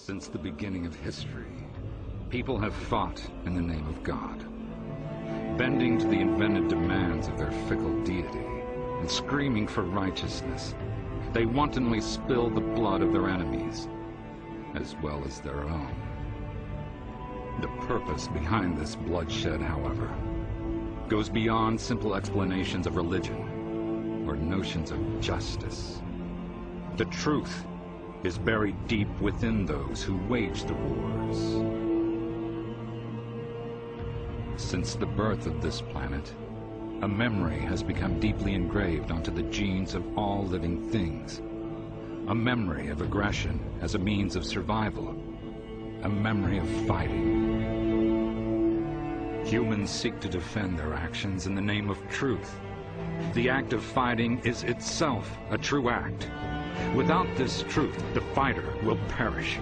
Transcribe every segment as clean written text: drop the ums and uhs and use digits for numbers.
Since the beginning of history, people have fought in the name of God, bending to the invented demands of their fickle deity and screaming for righteousness. They wantonly spill the blood of their enemies, as well as their own. The purpose behind this bloodshed, however, goes beyond simple explanations of religion or notions of justice. The truth is buried deep within those who wage the wars. Since the birth of this planet, a memory has become deeply engraved onto the genes of all living things. A memory of aggression as a means of survival. A memory of fighting. Humans seek to defend their actions in the name of truth. The act of fighting is itself a true act. Without this truth, the fighter will perish.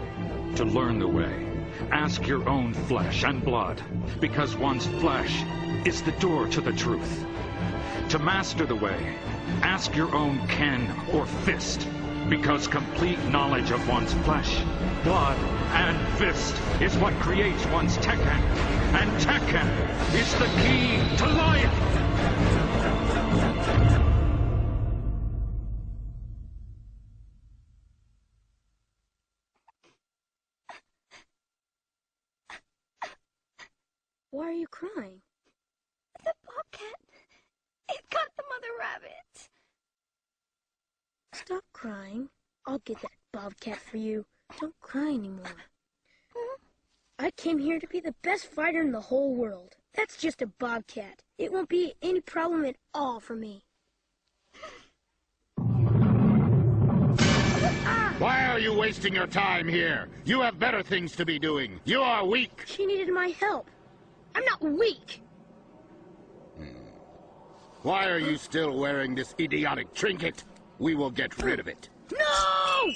To learn the way, ask your own flesh and blood, because one's flesh is the door to the truth. To master the way, ask your own ken or fist, because complete knowledge of one's flesh, blood, and fist is what creates one's Tekken, and Tekken is the key to life! Why are you crying? The bobcat. It got the mother rabbit. Stop crying. I'll get that bobcat for you. Don't cry anymore. I came here to be the best fighter in the whole world. That's just a bobcat. It won't be any problem at all for me. Why are you wasting your time here? You have better things to be doing. You are weak. She needed my help. I'm not weak. Why are you still wearing this idiotic trinket? We will get rid of it. No!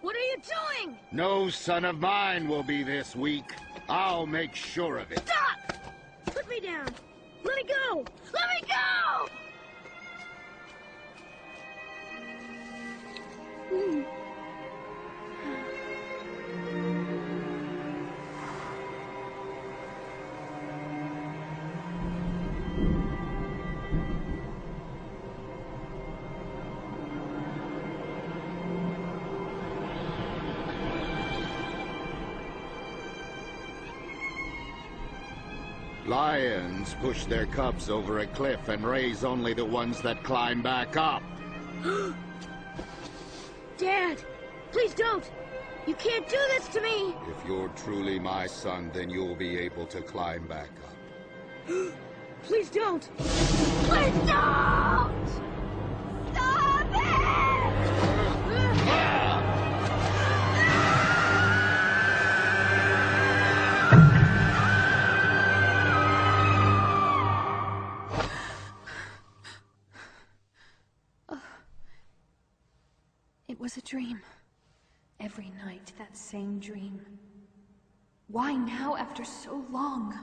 What are you doing? No son of mine will be this weak. I'll make sure of it. Stop! Put me down. Let me go. Let me go! Lions push their cubs over a cliff and raise only the ones that climb back up. Dad, please don't. You can't do this to me. If you're truly my son, then you'll be able to climb back up. Please don't. Please don't! Stop it! It was a dream. Every night, that same dream. Why now after so long?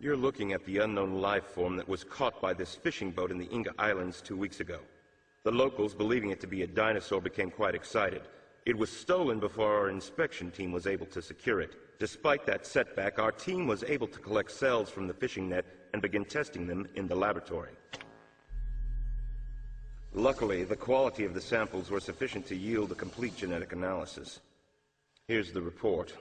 You're looking at the unknown life form that was caught by this fishing boat in the Inga Islands 2 weeks ago. The locals, believing it to be a dinosaur, became quite excited. It was stolen before our inspection team was able to secure it. Despite that setback, our team was able to collect cells from the fishing net and begin testing them in the laboratory. Luckily, the quality of the samples were sufficient to yield a complete genetic analysis. Here's the report.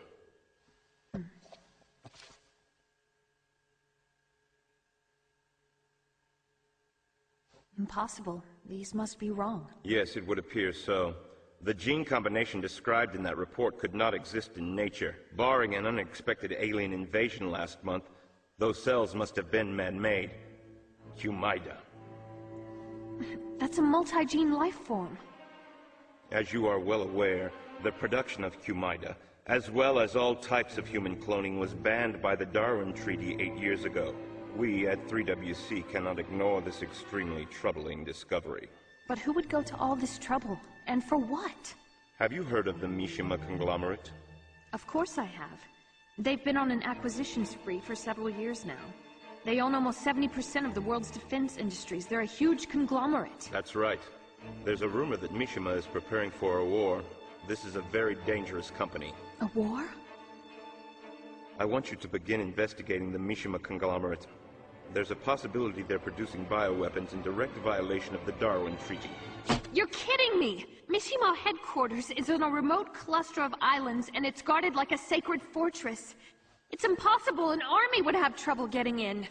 Impossible. These must be wrong. Yes, it would appear so. The gene combination described in that report could not exist in nature. Barring an unexpected alien invasion last month, those cells must have been man-made. Humida. That's a multi-gene life form. As you are well aware, the production of Humida, as well as all types of human cloning, was banned by the Darwin Treaty 8 years ago. We at 3WC cannot ignore this extremely troubling discovery. But who would go to all this trouble? And for what? Have you heard of the Mishima conglomerate? Of course I have. They've been on an acquisition spree for several years now. They own almost 70% of the world's defense industries. They're a huge conglomerate. That's right. There's a rumor that Mishima is preparing for a war. This is a very dangerous company. A war? I want you to begin investigating the Mishima conglomerate. There's a possibility they're producing bioweapons in direct violation of the Darwin Treaty. You're kidding me! Mishima headquarters is in a remote cluster of islands, and it's guarded like a sacred fortress. It's impossible. An army would have trouble getting in.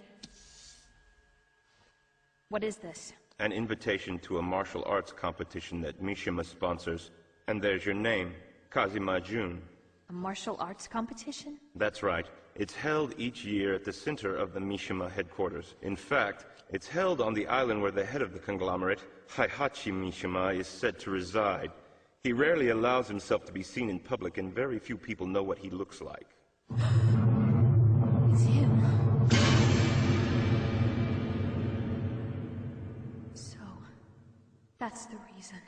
What is this? An invitation to a martial arts competition that Mishima sponsors. And there's your name, Kazuma Jun. A martial arts competition? That's right. It's held each year at the center of the Mishima headquarters. In fact, it's held on the island where the head of the conglomerate, Heihachi Mishima, is said to reside. He rarely allows himself to be seen in public, and very few people know what he looks like. It's him. So, that's the reason.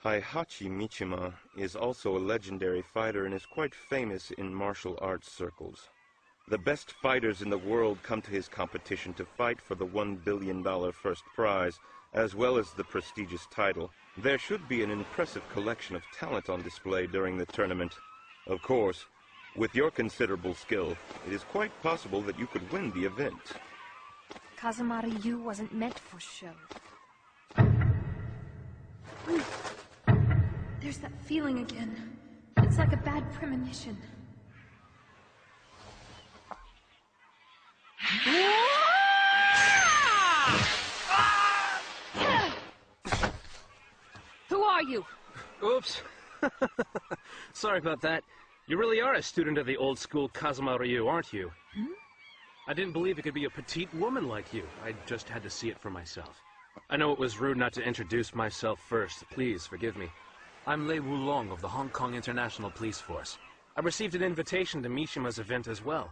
Heihachi Mishima is also a legendary fighter and is quite famous in martial arts circles. The best fighters in the world come to his competition to fight for the $1 billion first prize, as well as the prestigious title. There should be an impressive collection of talent on display during the tournament. Of course, with your considerable skill, it is quite possible that you could win the event. Kazuma Ryu wasn't meant for show. There's that feeling again. It's like a bad premonition. Who are you? Oops. Sorry about that. You really are a student of the old school Kazuma Ryu, aren't you? Hmm? I didn't believe it could be a petite woman like you. I just had to see it for myself. I know it was rude not to introduce myself first. Please forgive me. I'm Lei Wulong of the Hong Kong International Police Force. I received an invitation to Mishima's event as well.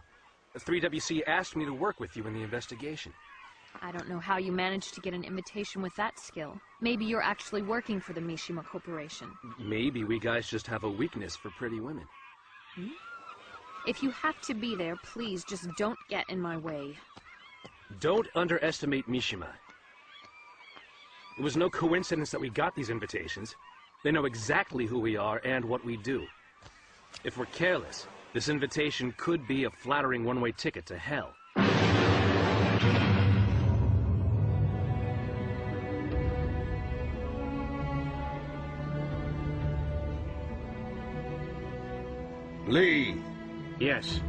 The 3WC asked me to work with you in the investigation. I don't know how you managed to get an invitation with that skill. Maybe you're actually working for the Mishima Corporation. Maybe we guys just have a weakness for pretty women. Hmm? If you have to be there, please just don't get in my way. Don't underestimate Mishima. It was no coincidence that we got these invitations. They know exactly who we are and what we do. If we're careless, this invitation could be a flattering one-way ticket to hell. Lee! Yes.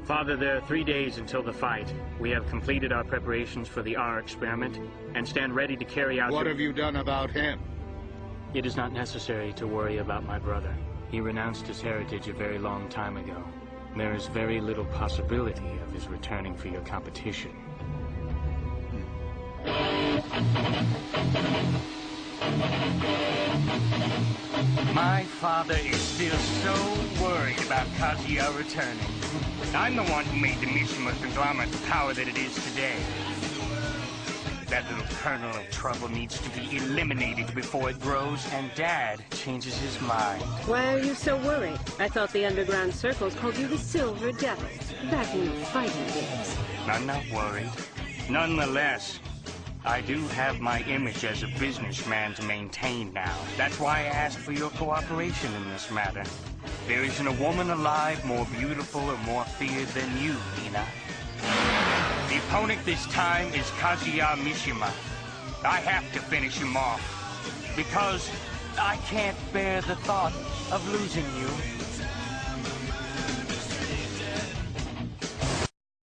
Father, there are 3 days until the fight. We have completed our preparations for the R experiment and stand ready to carry out What have you done about him? It is not necessary to worry about my brother. He renounced his heritage a very long time ago. There is very little possibility of his returning for your competition. My father is still so worried about Kazuya returning. I'm the one who made the Mishima conglomerate the power that it is today. That little kernel of trouble needs to be eliminated before it grows and Dad changes his mind. Why are you so worried? I thought the underground circles called you the Silver Devils, back in the fighting days. I'm not worried. Nonetheless, I do have my image as a businessman to maintain now. That's why I asked for your cooperation in this matter. There isn't a woman alive more beautiful or more feared than you, Ina. The opponent this time is Kazuya Mishima. I have to finish him off, because I can't bear the thought of losing you.